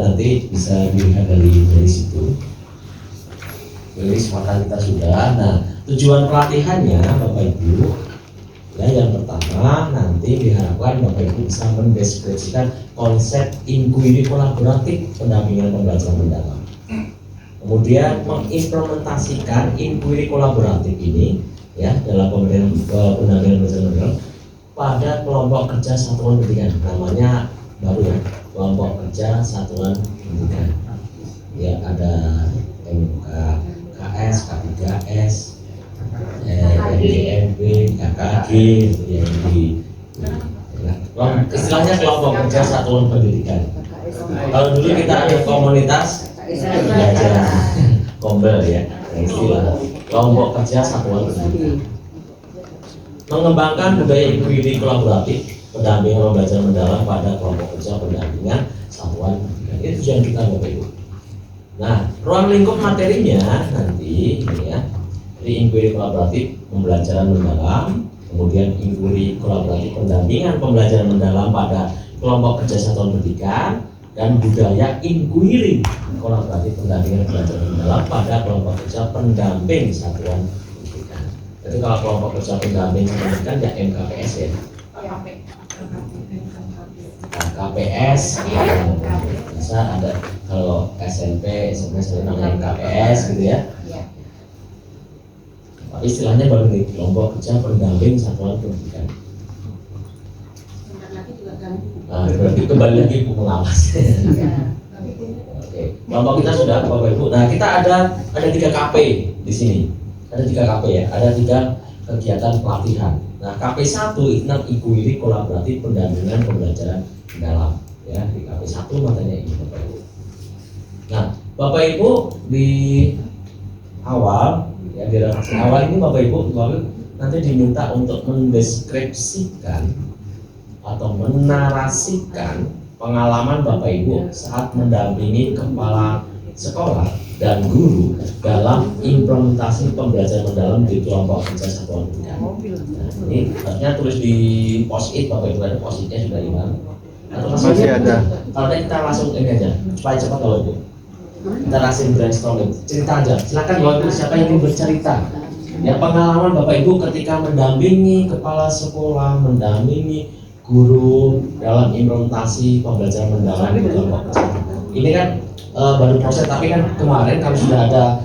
nanti bisa dilihat dari situ. Jadi kesempatan kita sudah. Nah, tujuan pelatihannya Bapak Ibu, ya yang pertama nanti diharapkan Bapak Ibu bisa mendeskripsikan konsep inquiry kolaboratif pendampingan pembelajaran mendalam. Kemudian mengimplementasikan inquiry kolaboratif ini ya dalam pendampingan pembelajaran mendalam pada kelompok kerja satuan pendidikan, namanya baru ya, kelompok kerja satuan pendidikan. Ya ada MK, KS, K3S, MDMB, KKG, yang istilahnya kelompok kerja satuan pendidikan. Kalau dulu kita ada komunitas belajar kombel ya, istilah kelompok kerja satuan pendidikan. Mengembangkan budaya inquiry kolaboratif pendampingan pembelajaran mendalam pada kelompok kerja pendampingan satuan pendidikan. Itu tujuan kita Bapak Ibu. Nah, ruang lingkup materinya nanti ini ya, di inquiry kolaboratif pembelajaran mendalam, kemudian inquiry kolaboratif pendampingan pembelajaran mendalam pada kelompok kerja satuan pendidikan, dan budaya inquiry kolaboratif pendampingan pembelajaran mendalam pada kelompok kerja pendamping satuan pendidikan. Jadi kalau kelompok kerja pendamping satuan pendidikan ya MKPS ya. KPS, bisa ada kalau SMP, SMP namanya KPS gitu ya. Tapi istilahnya baru nih kelompok kerja pendamping satuan pendidikan. Nah, berarti kembali lagi ke pengawas. Oke, kelompok kita sudah Bapak Ibu. Nah, kita ada 3 KP di sini. Ada 3 KP ya. Ada 3 kegiatan pelatihan. Nah, KP1 itu inquiry kolaboratif pendampingan pembelajaran mendalam ya, di KP1 matanya ini Bapak Ibu. Nah, Bapak Ibu di awal ya, di redaksi awal ini Bapak Ibu nanti diminta untuk mendeskripsikan atau menarasikan pengalaman Bapak Ibu saat mendampingi kepala sekolah dan guru dalam implementasi pembelajaran mendalam di kelompok kerja satuan pendidikan. Nah, ini harusnya tulis di post-it Bapak Ibu, ada post-itnya sudah hilang. Atau masih ada. Kalau kita langsung ini aja supaya cepat Bapak Ibu. Kita langsung brainstorming, cerita aja. Silakan Bapak Ibu, siapa yang ingin bercerita? Ya, pengalaman Bapak Ibu ketika mendampingi kepala sekolah, mendampingi guru dalam implementasi pembelajaran mendalam di kelompok kerja. Ini kan baru proses, tapi kan kemarin kami sudah ada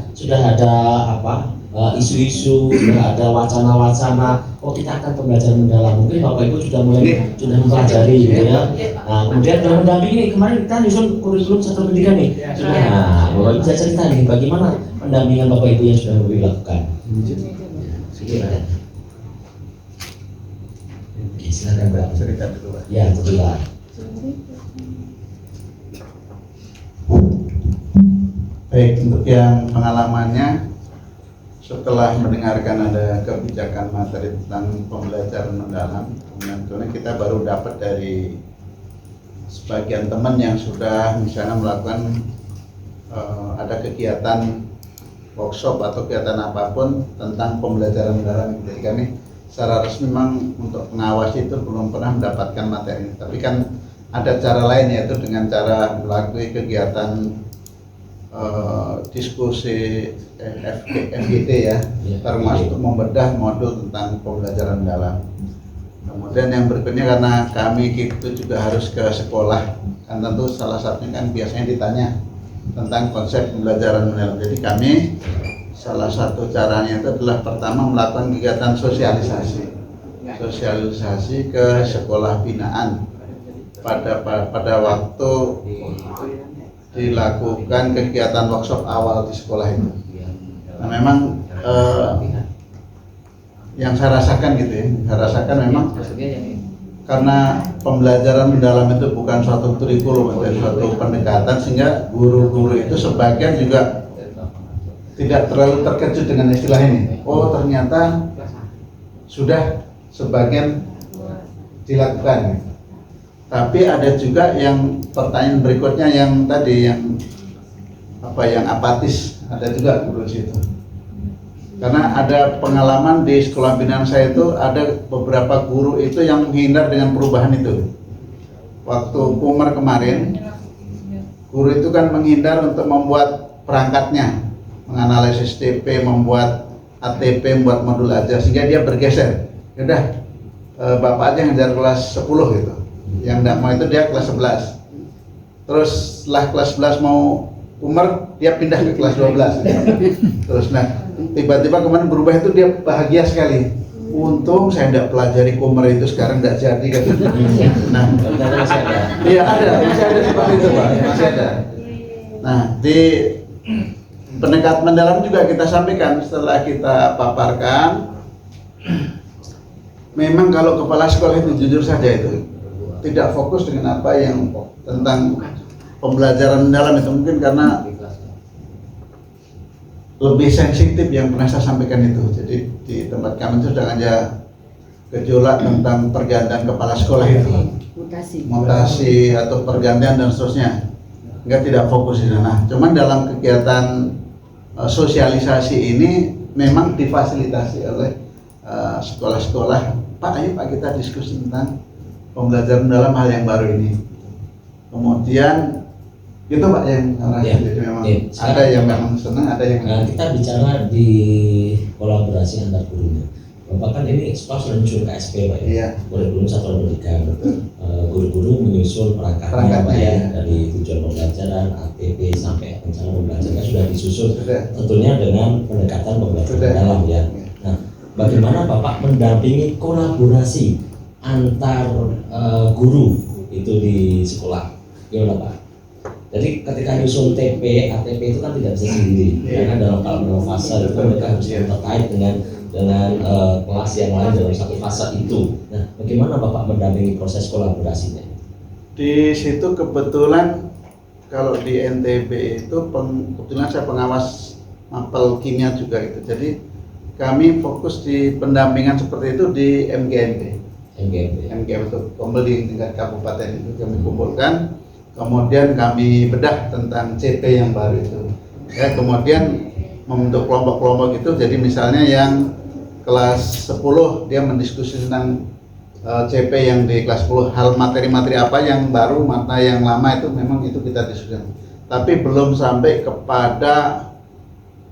isu-isu, sudah ada wacana-wacana. Oh, kita akan pembelajaran mendalam. Mungkin Bapak Ibu sudah mempelajari, gitu ya. Nah, kemudian dalam mendampingi kemarin kita nyusun kurikulum satuan pendidikan nih. Nah, Bapak Ibu bisa cerita nih bagaimana pendampingan Bapak Ibu yang sudah Bapak Ibu lakukan. Oke, silakan Mbak. Cerita dulu. Ya, betul. Baik, untuk yang pengalamannya setelah mendengarkan ada kebijakan materi tentang pembelajaran mendalam, kemudian kita baru dapat dari sebagian teman yang sudah misalnya melakukan ada kegiatan workshop atau kegiatan apapun tentang pembelajaran mendalam. Jadi kami secara resmi memang untuk pengawas itu belum pernah mendapatkan materi, tapi kan ada cara lain, yaitu dengan cara melalui kegiatan diskusi FGD ya, termasuk membedah modul tentang pembelajaran mendalam. Kemudian yang berikutnya, karena kami itu juga harus ke sekolah, kan tentu salah satunya kan biasanya ditanya tentang konsep pembelajaran mendalam. Jadi kami salah satu caranya itu adalah pertama melakukan kegiatan sosialisasi ke sekolah binaan pada waktu dilakukan kegiatan workshop awal di sekolah itu. Nah, memang yang saya rasakan gitu ya, memang karena pembelajaran mendalam itu bukan suatu kurikulum atau suatu pendekatan, sehingga guru-guru itu sebagian juga tidak terlalu terkejut dengan istilah ini. Oh, ternyata sudah sebagian dilakukan. Tapi ada juga yang pertanyaan berikutnya yang tadi yang apatis, ada juga guru situ. Karena ada pengalaman di sekolah binaan saya itu ada beberapa guru itu yang menghindar dengan perubahan itu. Waktu Kumar kemarin, guru itu kan menghindar untuk membuat perangkatnya, menganalisis TP, membuat ATP, membuat modul aja, sehingga dia bergeser. Yaudah, bapak aja ngajar kelas 10 gitu. Yang enggak mau itu dia kelas 11. Terus setelah kelas 11 mau Umar, dia pindah ke kelas 12. Terus tiba-tiba kemarin berubah itu dia bahagia sekali. Untung saya tidak pelajari Kumar itu, sekarang tidak jadi kan. Nah, iya ada, masih ada seperti itu Pak, masih ada. Nah, di pendekatan mendalam juga kita sampaikan setelah kita paparkan, memang kalau kepala sekolah itu jujur saja itu tidak fokus dengan apa yang tentang pembelajaran mendalam itu, mungkin karena lebih sensitif yang pernah saya sampaikan itu. Jadi di tempat kami itu sudah ada gejolak tentang pergantian kepala sekolah itu, mutasi atau pergantian dan seterusnya, enggak tidak fokus di sana. Cuman dalam kegiatan sosialisasi ini memang difasilitasi oleh sekolah-sekolah. Pak, ayo Pak kita diskusi tentang pembelajaran dalam hal yang baru ini. Kemudian itu Pak yang jadi memang ada yang memang senang, ada yang kita bicara di kolaborasi antar gurunya. Bapak kan ini sekolah sudah muncul KSP Pak ya. Iya. Kurikulum satuan pendidikan. Guru-guru menyusun perangkatnya Pak ya, dari tujuan pembelajaran, ATP sampai rencana pembelajaran sudah disusun. Tentunya dengan pendekatan pembelajaran dalam ya. Nah, bagaimana Bapak mendampingi kolaborasi antar guru itu di sekolah? Gimana Pak? Jadi ketika nyusun TP, ATP itu kan tidak bisa sendiri, karena dalam fase itu mereka harus terkait dengan kelas yang lain dalam satu fase itu. Nah, bagaimana Bapak mendampingi proses kolaborasinya? Di situ kebetulan kalau di NTB itu kebetulan saya pengawas mapel kimia juga itu. Jadi kami fokus di pendampingan seperti itu di MGMP itu kumpul di tingkat kabupaten itu kami kumpulkan. Kemudian kami bedah tentang CP yang baru itu. Ya, kemudian membentuk kelompok-kelompok itu. Jadi misalnya yang kelas 10 dia mendiskusi tentang CP yang di kelas 10, hal materi-materi apa yang baru, mana yang lama itu memang itu kita diskusikan. Tapi belum sampai kepada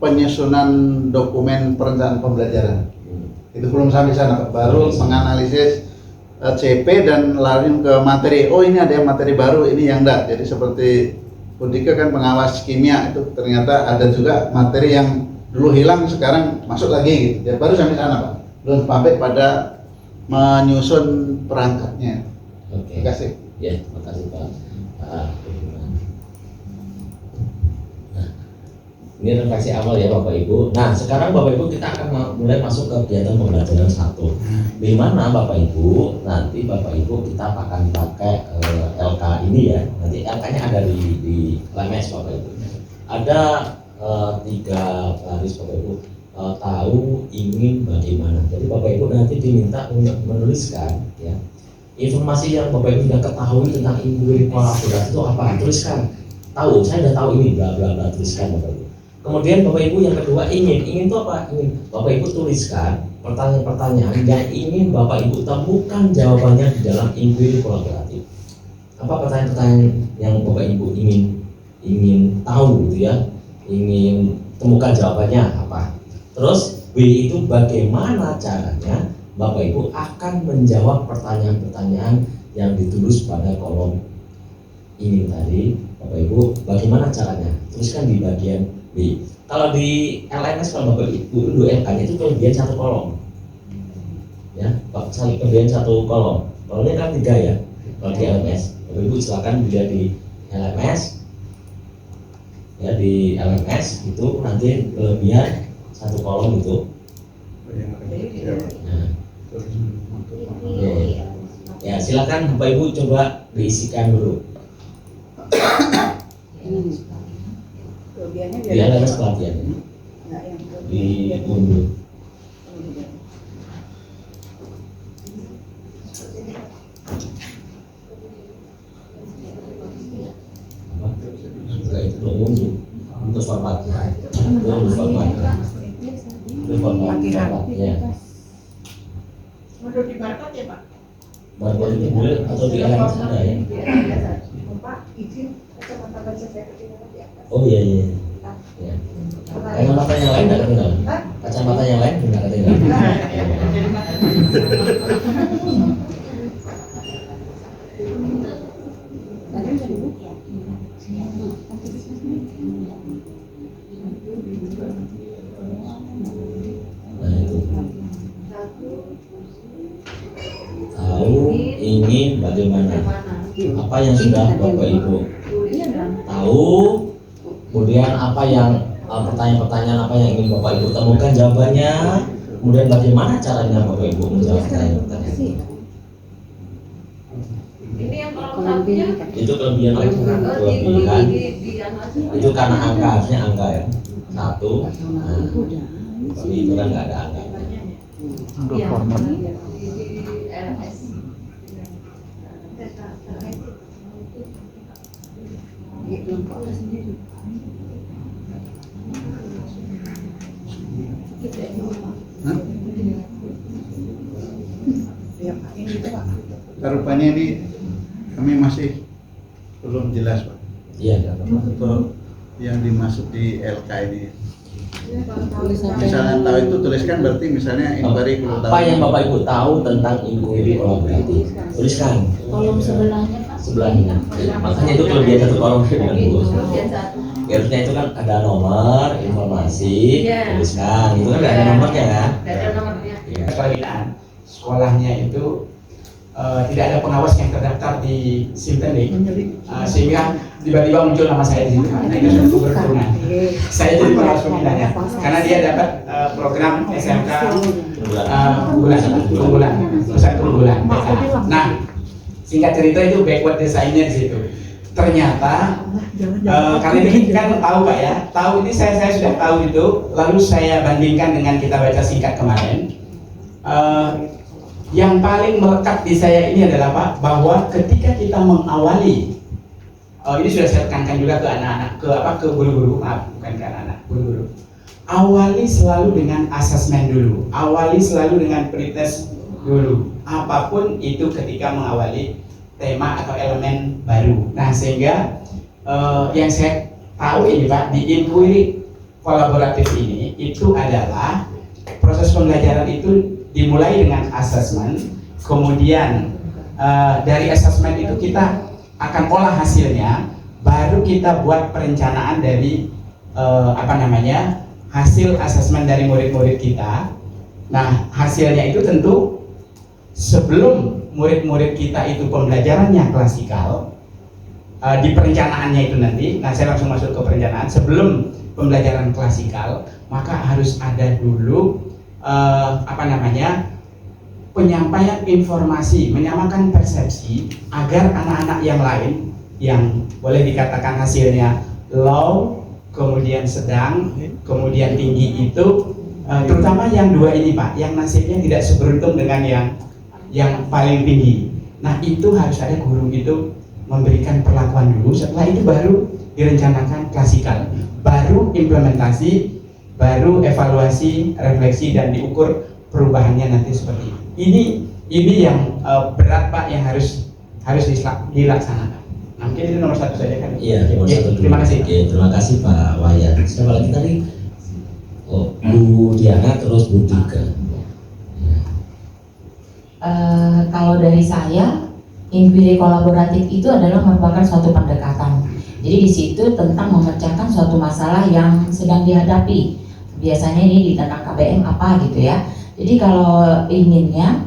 penyusunan dokumen perencanaan pembelajaran. Itu belum sampai sana, baru menganalisis CP dan lari ke materi. Oh ini ada yang materi baru, ini yang enggak. Jadi seperti Bundika kan pengawas kimia itu ternyata ada juga materi yang dulu hilang sekarang masuk lagi gitu. Ya, baru sampai sana Pak. Belum sampai pada menyusun perangkatnya. Oke. Terima kasih. Ya, terima kasih Pak. Ini refleksi awal ya Bapak Ibu. Nah, sekarang Bapak Ibu kita akan mulai masuk ke kegiatan pembelajaran 1. Di mana Bapak Ibu, nanti Bapak Ibu kita akan pakai LK ini ya. Nanti LK-nya ada di LMS Bapak Ibu. Ada 3 baris Bapak Ibu, tahu, ingin, bagaimana. Jadi Bapak Ibu nanti diminta untuk menuliskan ya informasi yang Bapak Ibu sudah ketahui tentang ilmu kolaborasi itu apa. Tuliskan. Tahu, saya sudah tahu ini, bla bla bla, tuliskan Bapak Ibu. Kemudian Bapak Ibu yang kedua ingin itu apa? Ingin Bapak Ibu tuliskan pertanyaan-pertanyaan yang ingin Bapak Ibu temukan jawabannya di dalam inquiry kolaboratif. Apa pertanyaan-pertanyaan yang Bapak Ibu ingin tahu gitu ya? Ingin temukan jawabannya apa? Terus B itu bagaimana caranya Bapak Ibu akan menjawab pertanyaan-pertanyaan yang ditulis pada kolom ini tadi. Bapak Ibu bagaimana caranya? Tuliskan di bagian B. Kalau di LMS kalau Bapak Ibu dulu LK-nya itu kelebihan 1 kolom. Ya, kelebihan 1 kolom. Kolomnya kan 3 ya. Kalau di LMS, Bapak Ibu silakan juga di LMS. Ya, di LMS itu nanti kelebihan 1 kolom itu. Nah. Ya, silakan Bapak Ibu coba diisikan dulu. Di LMS pelatihan diunduh. Setelah itu mengunduh untuk formatnya, untuk formatnya. Menurut di barcode ya Pak? Barcode itu mobil atau di LMS ada ya? Oh iya iya. Ya. Kacamata yang lain nggak ketinggalan? Kacamata yang lain nggak ketinggalan? Nah itu. Tahu ingin bagaimana? Apa yang sudah Bapak Ibu tahu? Kemudian apa yang pertanyaan-pertanyaan apa yang ingin Bapak Ibu temukan jawabannya? Kemudian bagaimana caranya Bapak Ibu menjawab pertanyaan-pertanyaan? Ini yang kalau satunya Itu kelebihan lagi, kelebihan. Itu karena angka, harusnya angka ya. 1. Nah, tapi itu kan nggak ada angka. yang format. di LS. Hah? Rupanya ini kami masih belum jelas Pak. Iya. Untuk yang dimaksud di LK ini. Misalnya tahu itu tuliskan berarti misalnya inquiry Apa yang Bapak Ibu tahu tentang inquiry kolaboratif? Tuliskan. Kolom sebelahnya Pak. Sebelahnya. Makanya itu kelebihan satu kolom dengan Bu. Bagian satu. Harusnya itu kan ada nomor, informasi, Iya. tuliskan. Itu kan nggak ada nomornya kan? Tidak ada nomornya. Iya. Pembinaan sekolahnya itu tidak ada pengawas yang terdaftar di Simtenik, sehingga tiba-tiba muncul nama saya di situ. Nah, itu suatu keberuntungan. Saya jadi pengawas pembinaannya karena dia dapat program SMK unggulan, perusahaan unggulan. Nah, singkat cerita itu backward design-nya di situ. Ternyata karena ini kan tahu Pak ya, tahu ini saya sudah tahu itu, lalu saya bandingkan dengan kita baca singkat kemarin. Yang paling melekat di saya ini adalah Pak, bahwa ketika kita mengawali, ini sudah saya tekankan juga ke anak-anak, ke guru-guru, maaf bukan ke anak-anak, guru-guru. Awali selalu dengan asesmen dulu, awali selalu dengan pretest dulu, apapun itu ketika mengawali tema atau elemen baru. Nah sehingga yang saya tahu ini Pak, di inquiry kolaboratif ini itu adalah proses pembelajaran itu dimulai dengan assessment, kemudian dari assessment itu kita akan olah hasilnya, baru kita buat perencanaan dari hasil assessment dari murid-murid kita. Nah hasilnya itu tentu sebelum murid-murid kita itu pembelajarannya klasikal, di perencanaannya itu nanti, nah saya langsung masuk ke perencanaan. Sebelum pembelajaran klasikal, maka harus ada dulu penyampaian informasi, menyamakan persepsi agar anak-anak yang lain yang boleh dikatakan hasilnya low, kemudian sedang, kemudian tinggi itu, terutama yang dua ini Pak, yang nasibnya tidak seberuntung dengan yang paling tinggi. Nah itu harus ada guru itu memberikan perlakuan dulu, setelah itu baru direncanakan klasikal, baru implementasi, baru evaluasi, refleksi, dan diukur perubahannya nanti seperti ini. Ini yang berat Pak, yang harus dilaksanakan. Nah, mungkin itu nomor 1 saja kan? Iya, nomor 1 dulu. Terima kasih. Oke, terima kasih Pak Wayan. Siapa lagi tadi? Oh, Bu Diana, terus Bu Tika. Kalau dari saya, inquiry kolaboratif itu adalah merupakan suatu pendekatan. Jadi di situ tentang memecahkan suatu masalah yang sedang dihadapi. Biasanya ini tentang KBM apa gitu ya. Jadi kalau inginnya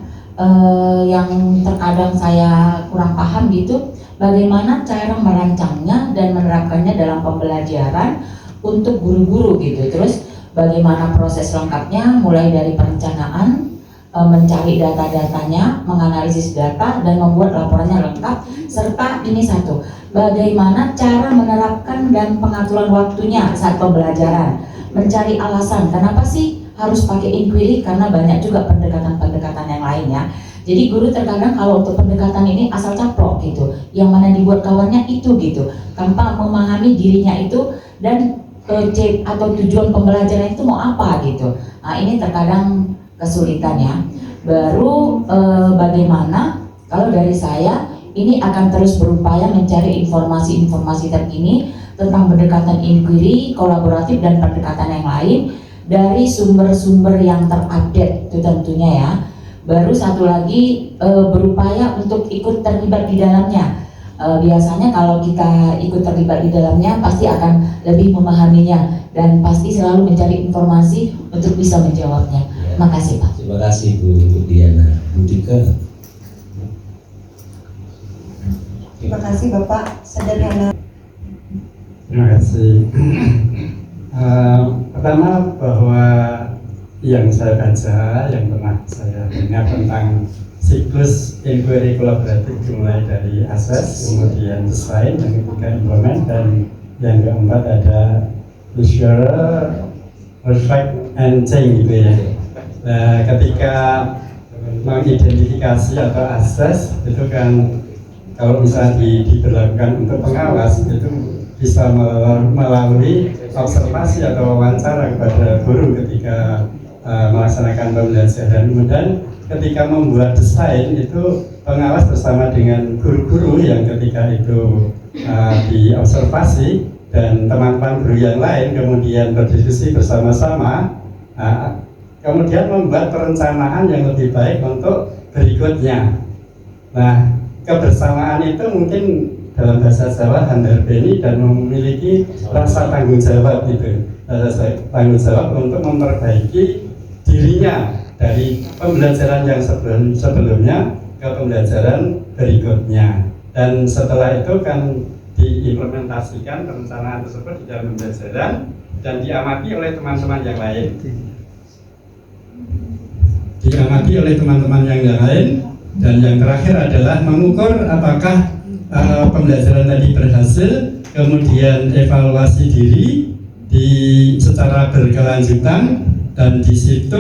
yang terkadang saya kurang paham gitu, bagaimana cara merancangnya dan menerapkannya dalam pembelajaran untuk guru-guru gitu. Terus bagaimana proses lengkapnya, mulai dari perencanaan, mencari data-datanya, menganalisis data, dan membuat laporannya lengkap. Serta ini satu, bagaimana cara menerapkan dan pengaturan waktunya saat pembelajaran. Mencari alasan kenapa sih harus pakai inquiry, karena banyak juga pendekatan-pendekatan yang lainnya. Jadi guru terkadang kalau untuk pendekatan ini asal caplok gitu, yang mana dibuat kawannya itu gitu, tanpa memahami dirinya itu dan atau tujuan pembelajaran itu mau apa gitu. Nah ini terkadang kesulitan ya. Baru bagaimana Kalau dari saya, ini akan terus berupaya mencari informasi-informasi terkini tentang pendekatan inquiry, kolaboratif, dan pendekatan yang lain dari sumber-sumber yang terupdate itu tentunya ya. Baru satu lagi berupaya untuk ikut terlibat di dalamnya. Biasanya kalau kita ikut terlibat di dalamnya pasti akan lebih memahaminya dan pasti selalu mencari informasi untuk bisa menjawabnya. Makasih Pak. Terima kasih Bu Diana. Bu Dika. Terima kasih Bapak, sederhana. Terima kasih. Pertama bahwa yang saya baca, yang pernah saya dengar tentang siklus inquiry kolaboratif dimulai dari assess, kemudian design, yang ketiga implement, dan yang keempat ada measure, reflect, and change gitu ya. Nah, ketika mengidentifikasi atau assess itu kan kalau misalnya diberlakukan untuk pengawas itu bisa melalui observasi atau wawancara kepada guru ketika melaksanakan pembelajaran. Kemudian ketika membuat desain itu pengawas bersama dengan guru-guru yang ketika itu diobservasi dan teman-teman guru yang lain kemudian berdiskusi bersama-sama, kemudian membuat perencanaan yang lebih baik untuk berikutnya. Nah, kebersamaan itu mungkin dalam bahasa Jawa handarbeni dan memiliki rasa tanggung jawab gitu, rasa tanggung jawab untuk memperbaiki dirinya dari pembelajaran yang sebelumnya ke pembelajaran berikutnya, dan setelah itu kan diimplementasikan perencanaan tersebut di dalam pembelajaran dan diamati oleh teman-teman yang lain. Dan yang terakhir adalah mengukur apakah pembelajaran tadi berhasil, kemudian evaluasi diri secara berkelanjutan, dan di situ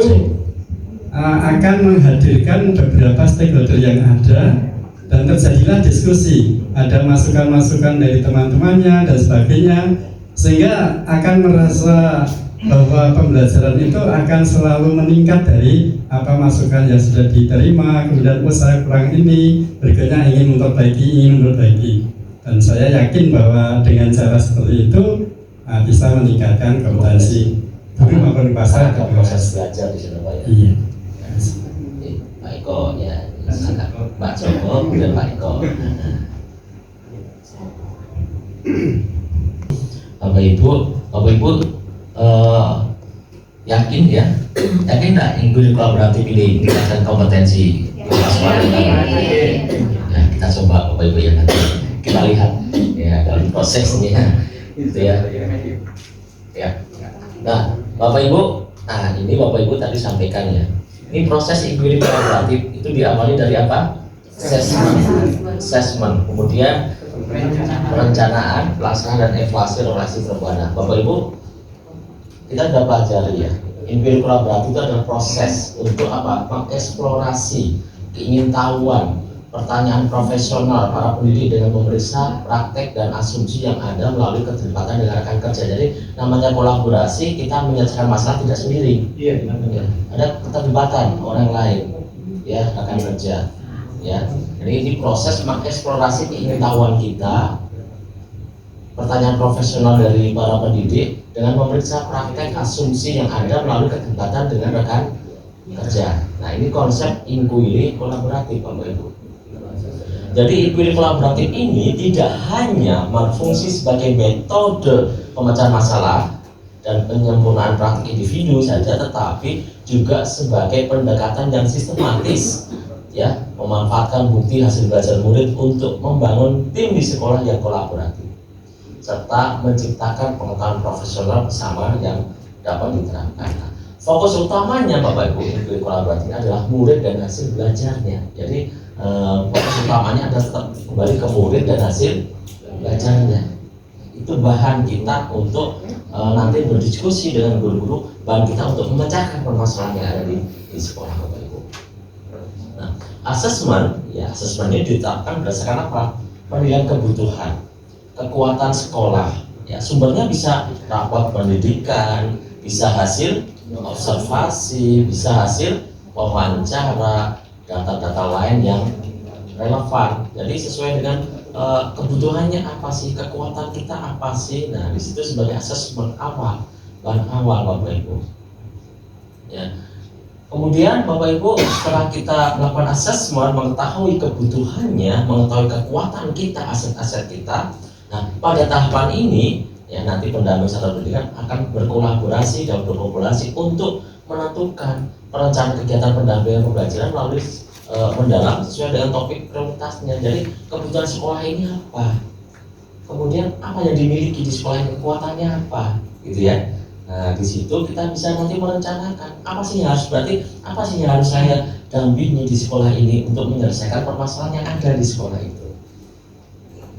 akan menghadirkan beberapa stakeholder yang ada dan terjadilah diskusi, ada masukan-masukan dari teman-temannya dan sebagainya, sehingga akan merasa bahwa pembelajaran itu akan selalu meningkat dari apa masukan yang sudah diterima, kemudian saya kurang ini, berikutnya ingin memperbaiki, dan saya yakin bahwa dengan cara seperti itu bisa meningkatkan kompetensi guru maupun pasar ada proses belajar di sana Pak ya. Iya. Pak Eko ya, Pak Joko dan Pak Eko. Bapak Ibu yakin nggak inquiry kolaboratif ini meningkatkan kompetensi mahasiswa? Nah, kita coba Bapak Ibu ya, nanti kita lihat ya dalam prosesnya gitu ya. Nah, Bapak Ibu, ini Bapak Ibu tadi sampaikan ya. Ini proses inquiry kolaboratif itu diawali dari apa? Assessment, kemudian perencanaan, pelaksanaan, dan evaluasi relasi perubahan. Bapak Ibu, kita sudah pelajari ya, inquiry kolaboratif itu adalah proses untuk apa? Mengeksplorasi keingintahuan, pertanyaan profesional para pendidik dengan memeriksa praktek dan asumsi yang ada melalui keterlibatan dengan rekan kerja. Jadi namanya kolaborasi, kita menyelesaikan masalah tidak sendiri. Ya, ada keterlibatan orang lain, ya rekan kerja. Ya, jadi ini proses mengeksplorasi keingintahuan kita, pertanyaan profesional dari para pendidik dengan memeriksa praktek asumsi yang ada melalui keterlibatan dengan rekan kerja. Nah, ini konsep inquiry kolaboratif Bapak Ibu. Jadi inquiry kolaboratif ini tidak hanya berfungsi sebagai metode pemecahan masalah dan penyempurnaan praktik individu saja, tetapi juga sebagai pendekatan yang sistematis, ya, memanfaatkan bukti hasil belajar murid untuk membangun tim di sekolah yang kolaboratif, serta menciptakan pengetahuan profesional bersama yang dapat diterapkan. Nah, fokus utamanya Bapak Ibu inquiry kolaboratif adalah murid dan hasil belajarnya. Jadi fokus utamanya adalah tetap kembali ke murid dan hasil belajarnya. Itu bahan kita untuk nanti berdiskusi dengan guru-guru, bahan kita untuk memecahkan permasalahan yang ada di sekolah Bapak Ibu. Nah, asesmen ini ditetapkan berdasarkan apa? Penilaian kebutuhan, kekuatan sekolah. Ya, sumbernya bisa rapor pendidikan, bisa hasil observasi, bisa hasil wawancara, data-data lain yang relevan. Jadi sesuai dengan kebutuhannya apa sih, kekuatan kita apa sih. Nah, di situ sebagai asesmen awal, bahan awal Bapak Ibu. Ya. Kemudian Bapak Ibu, setelah kita melakukan asesmen, mengetahui kebutuhannya, mengetahui kekuatan kita, aset-aset kita. Nah, pada tahapan ini, ya nanti pendamping satuan pendidikan akan berkolaborasi dan berkolaborasi untuk menentukan perencanaan kegiatan pendampingan pembelajaran melalui mendalam sesuai dengan topik prioritasnya. Jadi kebutuhan sekolah ini apa? Kemudian apa yang dimiliki di sekolah ini, kekuatannya apa, gitu ya. Nah, di situ kita bisa nanti merencanakan apa sih yang harus saya dampingi di sekolah ini untuk menyelesaikan permasalahan yang ada di sekolah itu.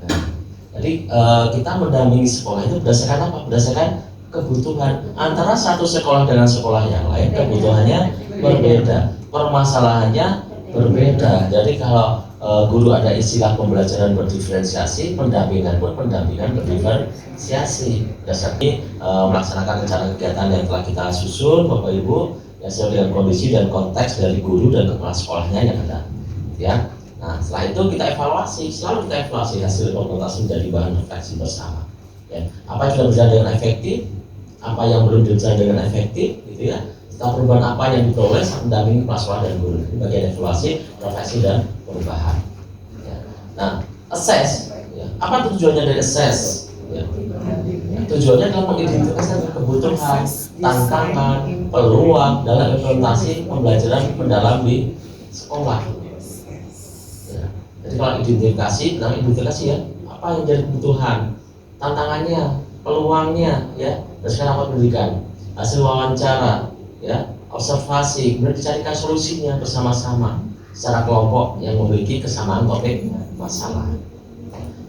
Nah, jadi kita mendampingi sekolah itu berdasarkan apa? Berdasarkan kebutuhan. Antara satu sekolah dengan sekolah yang lain kebutuhannya berbeda, permasalahannya berbeda. Jadi kalau guru ada istilah pembelajaran berdiferensiasi, pendampingan berdiferensiasi. Dasarnya melaksanakan rencana kegiatan yang telah kita susun, Bapak Ibu, ya sesuai dengan kondisi dan konteks dari guru dan kepala sekolahnya yang ada. Ya. Nah, setelah itu kita evaluasi, selalu kita evaluasi hasil implementasi menjadi bahan refleksi bersama. Ya. Apa yang sudah berjalan dengan efektif, apa yang belum berjalan dengan efektif, gitu ya. Perubahan apa yang diperoleh saat mendampingi kepala sekolah dan guru. Ini bagian evaluasi, refleksi dan perubahan. Ya. Nah, assess, ya. Apa tujuannya dari assess? Ya. Tujuannya adalah mengidentifikasi kebutuhan, tantangan, peluang dalam implementasi pembelajaran mendalam di sekolah. Ya. Jadi kalau identifikasi ya, apa yang jadi kebutuhan, tantangannya, peluangnya, ya, berdasarkan apa pendidikan, hasil wawancara, ya, observasi, kemudian dicarikan solusinya bersama-sama secara kelompok yang memiliki kesamaan topik masalah.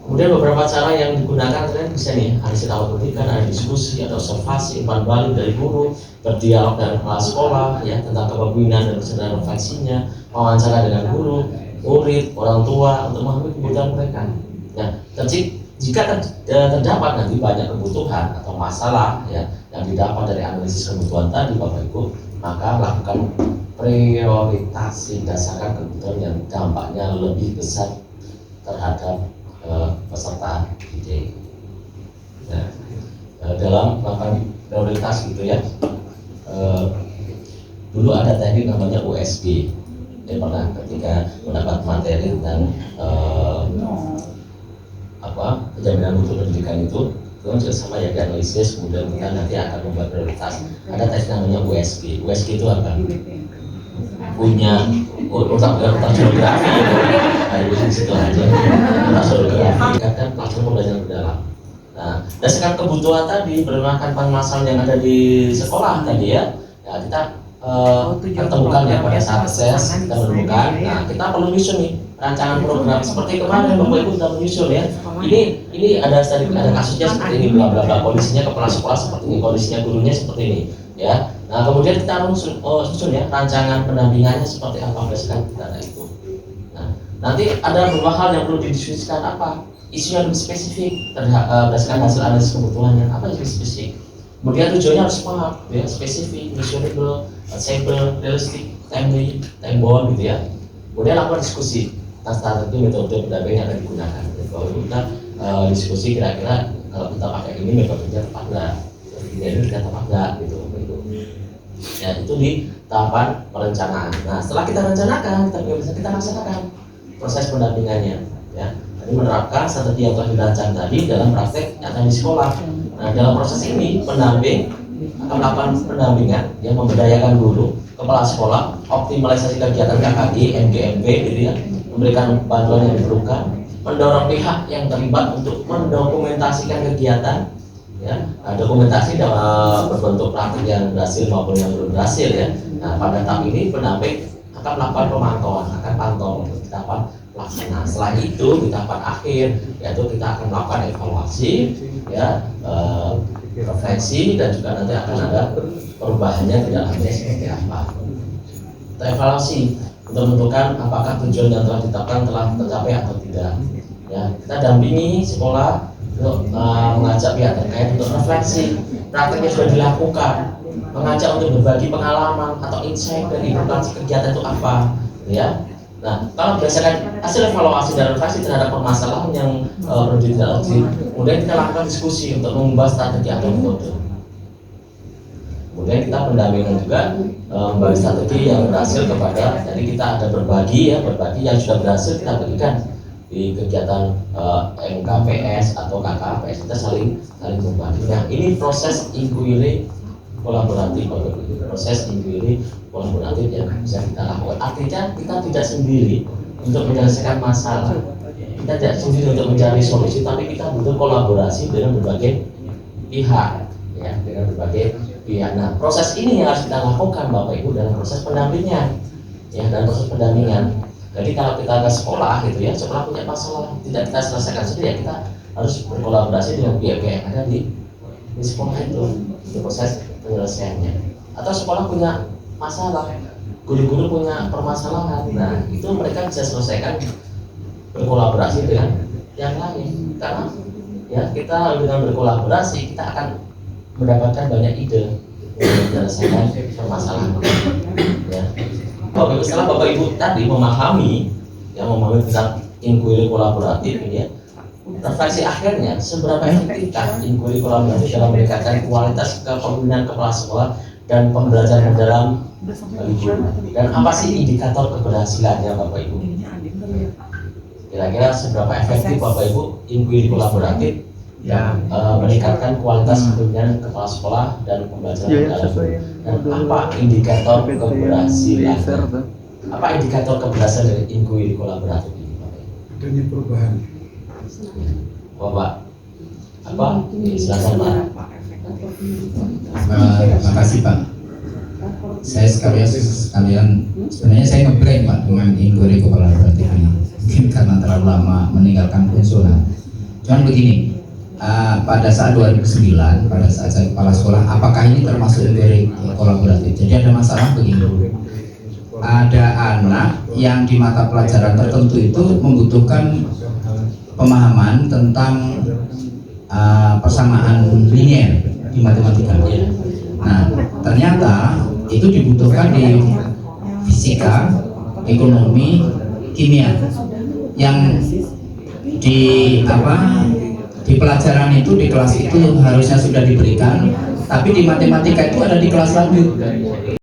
Kemudian beberapa cara yang digunakan kalian bisa nih, ada sitawa pendidikan, ada diskusi, ada observasi, umpan balik dari guru, berdialog dengan kepala sekolah, ya, tentang kepemimpinan dan kesadaran refleksinya, wawancara dengan guru, murid, orang tua untuk memahami kebutuhan mereka. Ya, jika terdapat nanti banyak kebutuhan atau masalah, ya, yang didapat dari analisis kebutuhan tadi Bapak Ibu, maka lakukan prioritasi berdasarkan kebutuhan yang dampaknya lebih besar terhadap peserta didik. Nah, dalam melakukan prioritas gitu ya, dulu ada teknik namanya USB. Pernah ketika mendapat materi tentang penjaminan mutu pendidikan itu juga sama ya, dianalisis, kemudian kita nanti akan membuat prioritas. Ada tes namanya USG. USG itu apa? Punya otak geografi. Nah, itu di situ aja. Otak geografi kan pelajaran pembelajaran mendalam. Nah, berdasarkan kebutuhan tadi, berdasarkan permasalahan yang ada di sekolah tadi ya, kita temukan ya pada saat assess, kita menemukan. Nah, kita perlu menyusun nih rancangan program seperti kemarin Bapak Ibu sudah menyusun ya. Ini ada kasusnya seperti ini, bla bla bla, kondisinya kepala sekolah seperti ini, kondisinya gurunya seperti ini, ya. Nah, kemudian kita susun ya rancangan pendampingannya seperti apa berdasarkan data itu. Nah, nanti ada beberapa hal yang perlu didiskusikan, apa isu yang lebih spesifik berdasarkan hasil analisis kebutuhannya, apa yang lebih spesifik. Kemudian tujuannya harus smart, ya, spesifik, measurable, achievable, realistic, timely, time bound, gitu ya. Kemudian lakukan diskusi tentang strategi metode pendampingan yang akan digunakan. Kalau kita diskusi kira-kira kalau kita pakai ini metodenya tepat nggak, ini kita tepat nggak, gitu. Ya, itu di tahapan perencanaan. Nah, setelah kita rencanakan, kita laksanakan proses pendampingannya. Ya, jadi menerapkan strategi yang telah dirancang tadi dalam praktek nyata di sekolah. Nah, dalam proses ini pendamping akan melakukan pendampingan yang memberdayakan guru, kepala sekolah, optimalisasi kegiatan KKG, MGMP, gitu ya, memberikan bantuan yang diperlukan, mendorong pihak yang terlibat untuk mendokumentasikan kegiatan, ya, dokumentasi dalam berbentuk praktik yang berhasil maupun yang belum berhasil ya. Nah, pada tahap ini pendamping akan melakukan pemantauan, akan pantau tahapan pelaksanaan. Setelah itu di tahapan akhir yaitu kita akan melakukan evaluasi, ya, refleksi, dan juga nanti akan ada perubahannya di dalamnya seperti apa. Kita evaluasi untuk menentukan apakah tujuan yang telah ditetapkan telah tercapai atau tidak. Ya, kita dampingi sekolah untuk mengajak pihak terkait untuk refleksi praktek yang sudah dilakukan, mengajak untuk berbagi pengalaman atau insight dari implementasi kegiatan itu apa, ya. Nah, kalau berdasarkan hasil evaluasi dan refleksi terhadap permasalahan yang perlu ditindaklanjuti, kemudian kita lakukan diskusi untuk mengubah strategi atau metode. Kemudian kita pendampingan juga membagi strategi yang berhasil kepada, jadi kita ada berbagi yang sudah berhasil kita bagikan di kegiatan MKPS atau KKPS, kita saling berbagi. Nah, ini proses inquiry kolaboratif, proses inquiry kolaboratif yang bisa kita lakukan. Artinya kita tidak sendiri untuk menyelesaikan masalah, kita tidak sendiri untuk mencari solusi, tapi kita butuh kolaborasi dengan berbagai pihak, ya, dengan berbagai pihak. Nah, proses ini yang harus kita lakukan Bapak Ibu dalam proses pendampingan, ya, dalam proses pendampingan. Jadi kalau kita ke sekolah gitu ya, sekolah punya masalah tidak kita selesaikan sendiri, ya kita harus berkolaborasi dengan pihak-pihak yang ada di sekolah itu untuk proses penyelesaiannya. Atau sekolah punya masalah, guru-guru punya permasalahan, nah itu mereka bisa selesaikan berkolaborasi dengan yang lain. Karena ya kita dengan berkolaborasi kita akan mendapatkan banyak ide untuk menyelesaikan permasalahan. Ya. Setelah Bapak Ibu tadi memahami tentang inquiry kolaboratif ini ya, refleksi akhirnya seberapa efektifkah inquiry kolaboratif dalam meningkatkan kualitas kepemimpinan kepala sekolah dan pembelajaran dalam guru, dan apa sih indikator keberhasilannya Bapak Ibu? Kira-kira seberapa efektif Bapak Ibu inquiry kolaboratif yang meningkatkan kualitas kepemimpinan kepala sekolah dan pembelajaran dalam guru, dan apa indikator keberhasilan? Apa indikator keberhasilan dari inquiry kolaboratif ini Bapak Ibu? Adanya perubahan. Bapak, apa? Silakan Pak. Terima kasih Pak. Saya sekalian sebenarnya saya ngeblank Pak dengan inquiry kolaboratif ini, mungkin karena terlalu lama meninggalkan fungsional. Cuman begini, pada saat 2009 pada saat saya kepala sekolah, apakah ini termasuk inquiry kolaboratif? Jadi ada masalah begini, ada anak yang di mata pelajaran tertentu itu membutuhkan pemahaman tentang persamaan linier di matematika. Nah, ternyata itu dibutuhkan di fisika, ekonomi, kimia. Yang di pelajaran itu, di kelas itu harusnya sudah diberikan, tapi di matematika itu ada di kelas lanjut.